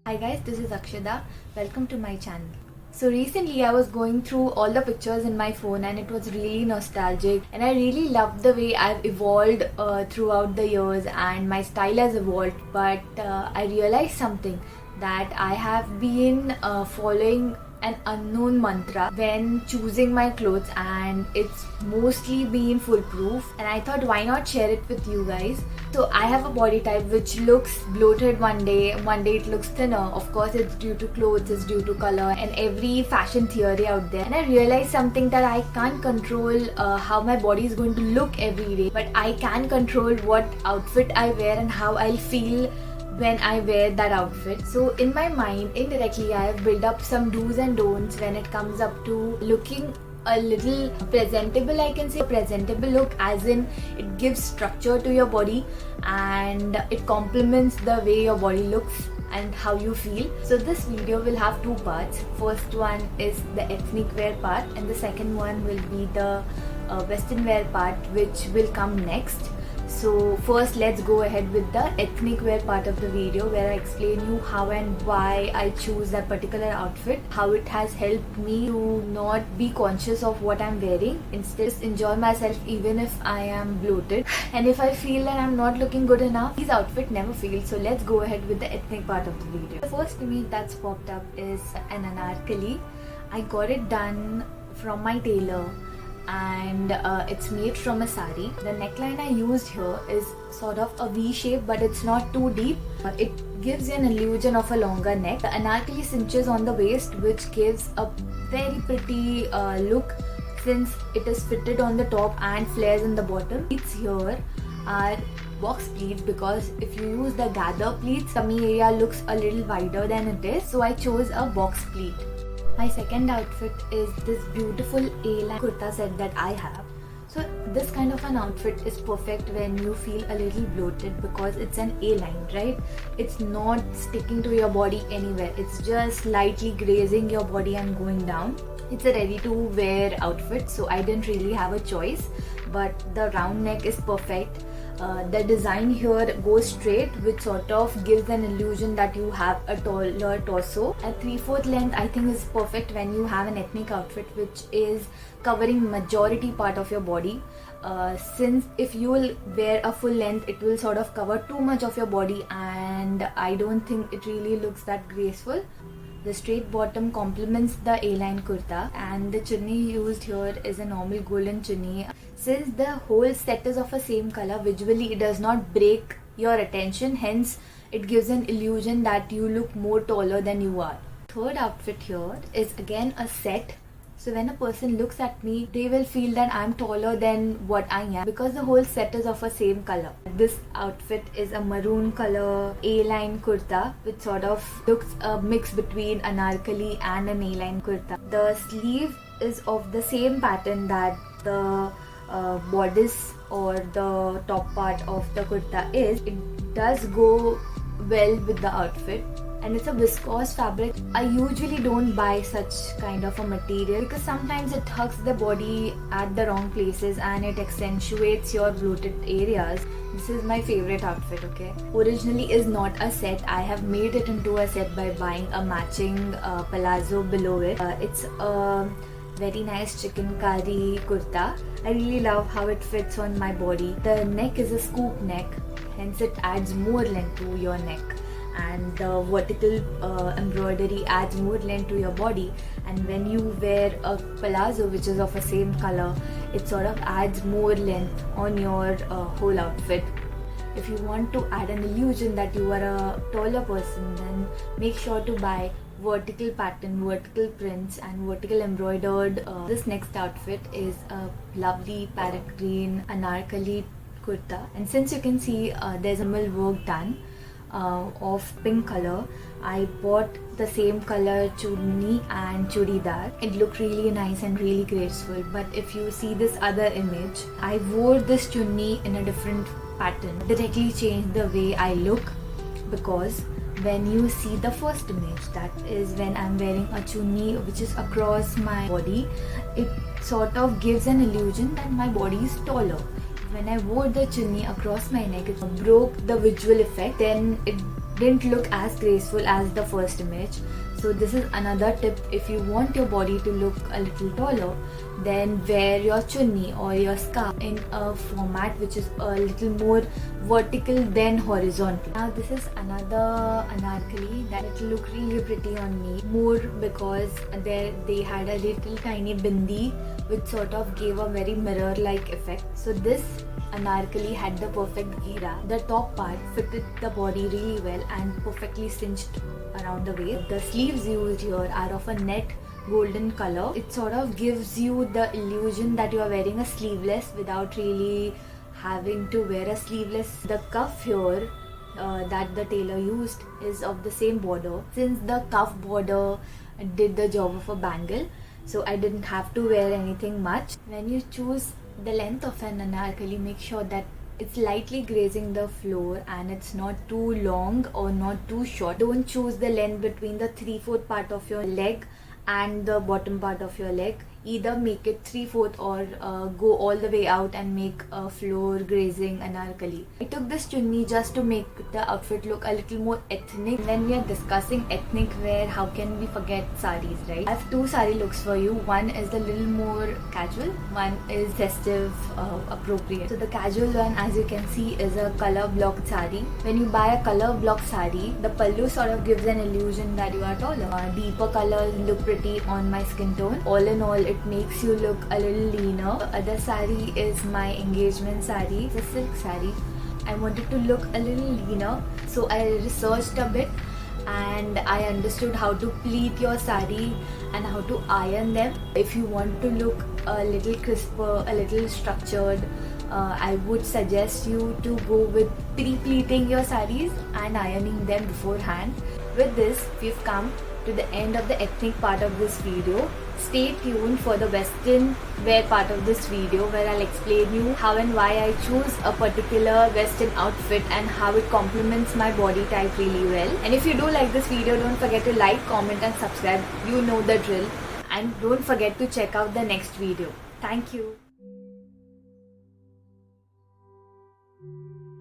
Hi guys, this is Akshada. Welcome to my channel. So recently I was going through all the pictures in my phone and it was really nostalgic, and I really loved the way I've evolved throughout the years and my style has evolved, but I realized something, that I have been following an unknown mantra when choosing my clothes, and it's mostly been foolproof, and I thought why not share it with you guys. So I have a body type which looks bloated one day it looks thinner. Of course it's due to clothes, it's due to color and every fashion theory out there, and I realized something, that I can't control how my body is going to look every day, but I can control what outfit I wear and how I'll feel when I wear that outfit. So in my mind, indirectly, I have built up some do's and don'ts when it comes up to looking a little presentable. I can say presentable look as in it gives structure to your body and it complements the way your body looks and how you feel. So this video will have two parts. First one is the ethnic wear part and the second one will be the western wear part, which will come next. So first let's go ahead with the ethnic wear part of the video, where I explain you how and why I choose that particular outfit, how it has helped me to not be conscious of what I'm wearing, instead just enjoy myself even if I am bloated. And if I feel that I'm not looking good enough, these outfits never fail. So let's go ahead with the ethnic part of the video. The first image that's popped up is an anarkali. I got it done from my tailor, and it's made from a sari. The neckline I used here is sort of a V shape, but it's not too deep. It gives you an illusion of a longer neck. The anarkali cinches on the waist, which gives a very pretty look, since it is fitted on the top and flares in the bottom. Pleats here are box pleats, because if you use the gather pleats, tummy area looks a little wider than it is, so I chose a box pleat. My second outfit is this beautiful A-line kurta set that I have. So this kind of an outfit is perfect when you feel a little bloated, because it's an A-line, right? It's not sticking to your body anywhere. It's just lightly grazing your body and going down. It's a ready to wear outfit, so I didn't really have a choice, but the round neck is perfect. The design here goes straight, which sort of gives an illusion that you have a taller torso. At 3/4 length, I think is perfect when you have an ethnic outfit which is covering majority part of your body. Since if you will wear a full length, it will sort of cover too much of your body, and I don't think it really looks that graceful. The straight bottom complements the A-line kurta, and the chunni used here is a normal golden chunni. Since the whole set is of a same color, visually it does not break your attention, hence it gives an illusion that you look more taller than you are. Third outfit here is again a set. So when a person looks at me, they will feel that I'm taller than what I am, because the whole set is of a same color. This outfit is a maroon color A-line kurta, which sort of looks a mix between anarkali and an A-line kurta. The sleeve is of the same pattern that the bodice or the top part of the kurta is. It does go well with the outfit, and it's a viscose fabric. I usually don't buy such kind of a material because sometimes it hugs the body at the wrong places and it accentuates your bloated areas. This is my favorite outfit, okay? Originally is not a set. I have made it into a set by buying a matching palazzo below it. It's a very nice chikankari kurta. I really love how it fits on my body. The neck is a scoop neck, hence it adds more length to your neck, and the vertical embroidery adds more length to your body. And when you wear a palazzo which is of a same color, it sort of adds more length on your whole outfit. If you want to add an illusion that you are a taller person, then make sure to buy vertical pattern, vertical prints and vertical embroidered. This next outfit is a lovely parrot green anarkali kurta, and since you can see there's a mill work done of pink color, I bought the same color chunni and churidar. It looked really nice and really graceful. But if you see this other image, I wore this chunni in a different pattern. Directly changed the way I look, because when you see the first image, that is when I'm wearing a chunni which is across my body, it sort of gives an illusion that my body is taller. When I wore the chunni across my neck, it broke the visual effect. Then it didn't look as graceful as the first image. So this is another tip. If you want your body to look a little taller, then wear your chunni or your scarf in a format which is a little more vertical than horizontal. Now this is another anarkali that it looked really pretty on me, more because they had a little tiny bindi which sort of gave a very mirror-like effect. So this anarkali had the perfect ghira. The top part fitted the body really well and perfectly cinched around the waist. The sleeves used here are of a net golden color. It sort of gives you the illusion that you are wearing a sleeveless without really having to wear a sleeveless. The cuff here that the tailor used is of the same border. Since the cuff border did the job of a bangle, so I didn't have to wear anything much. When you choose the length of an anarkali, make sure that it's lightly grazing the floor and it's not too long or not too short. Don't choose the length between the 3/4 part of your leg and the bottom part of your leg. Either make it 3/4 or go all the way out and make a floor grazing anarkali. I took this chunni just to make the outfit look a little more ethnic. When we are discussing ethnic wear, how can we forget saris, right? I have two sari looks for you. One is the little more casual, one is festive appropriate. So the casual one, as you can see, is a color blocked sari. When you buy a color blocked sari, the pallu sort of gives an illusion that you are taller. Deeper colors look pretty on my skin tone. All in all, it makes you look a little leaner. The other sari is my engagement sari. It's a silk sari. I wanted to look a little leaner, so I researched a bit and I understood how to pleat your sari and how to iron them. If you want to look a little crisper, a little structured, I would suggest you to go with pre-pleating your saris and ironing them beforehand. With this, we've come to the end of the ethnic part of this video. Stay tuned for the western wear part of this video, where I'll explain you how and why I choose a particular western outfit and how it complements my body type really well. And if you do like this video, don't forget to like, comment and subscribe. You know the drill. And don't forget to check out the next video. Thank you.